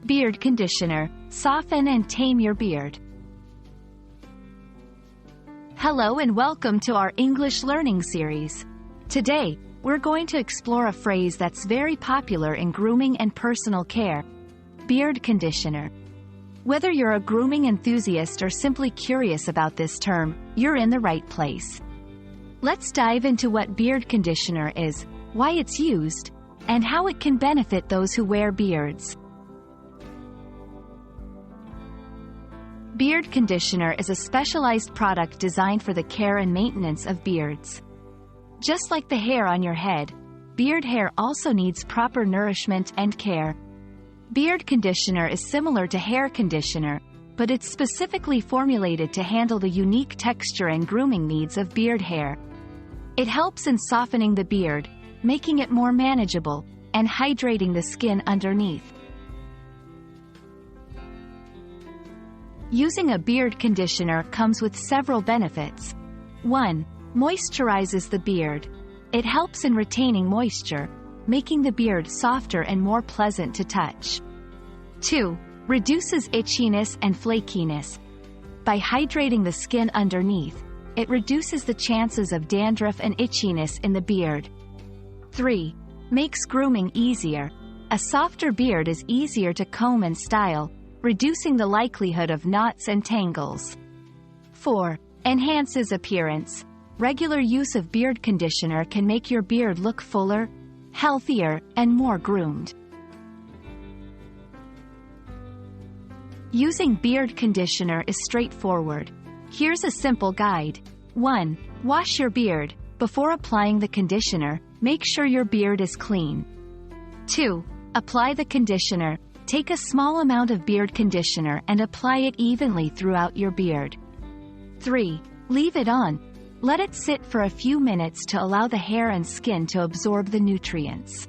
Beard conditioner. Soften and tame your beard. Hello and welcome to our English learning series. Today, we're going to explore a phrase that's very popular in grooming and personal care. Beard conditioner. Whether you're a grooming enthusiast or simply curious about this term, you're in the right place. Let's dive into what beard conditioner is, why it's used, and how it can benefit those who wear beards. Beard conditioner is a specialized product designed for the care and maintenance of beards. Just like the hair on your head, beard hair also needs proper nourishment and care. Beard conditioner is similar to hair conditioner, but it's specifically formulated to handle the unique texture and grooming needs of beard hair. It helps in softening the beard, making it more manageable, and hydrating the skin underneath. Using a beard conditioner comes with several benefits. 1. Moisturizes the beard. It helps in retaining moisture, making the beard softer and more pleasant to touch. 2. Reduces itchiness and flakiness. By hydrating the skin underneath, it reduces the chances of dandruff and itchiness in the beard. 3. Makes grooming easier. A softer beard is easier to comb and style, reducing the likelihood of knots and tangles. 4. Enhances appearance. Regular use of beard conditioner can make your beard look fuller, healthier, and more groomed. Using beard conditioner is straightforward. Here's a simple guide. 1. Wash your beard. Before applying the conditioner, make sure your beard is clean. 2. Apply the conditioner. Take a small amount of beard conditioner and apply it evenly throughout your beard. 3. Leave it on. Let it sit for a few minutes to allow the hair and skin to absorb the nutrients.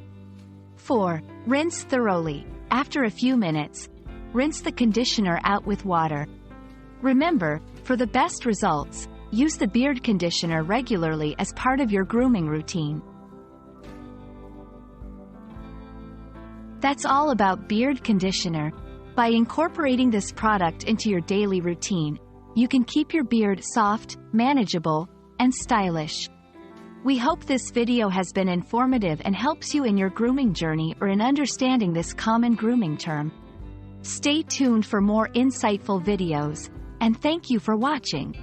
4. Rinse thoroughly. After a few minutes, rinse the conditioner out with water. Remember, for the best results, use the beard conditioner regularly as part of your grooming routine. That's all about beard conditioner. By incorporating this product into your daily routine, you can keep your beard soft, manageable, and stylish. We hope this video has been informative and helps you in your grooming journey or in understanding this common grooming term. Stay tuned for more insightful videos, and thank you for watching.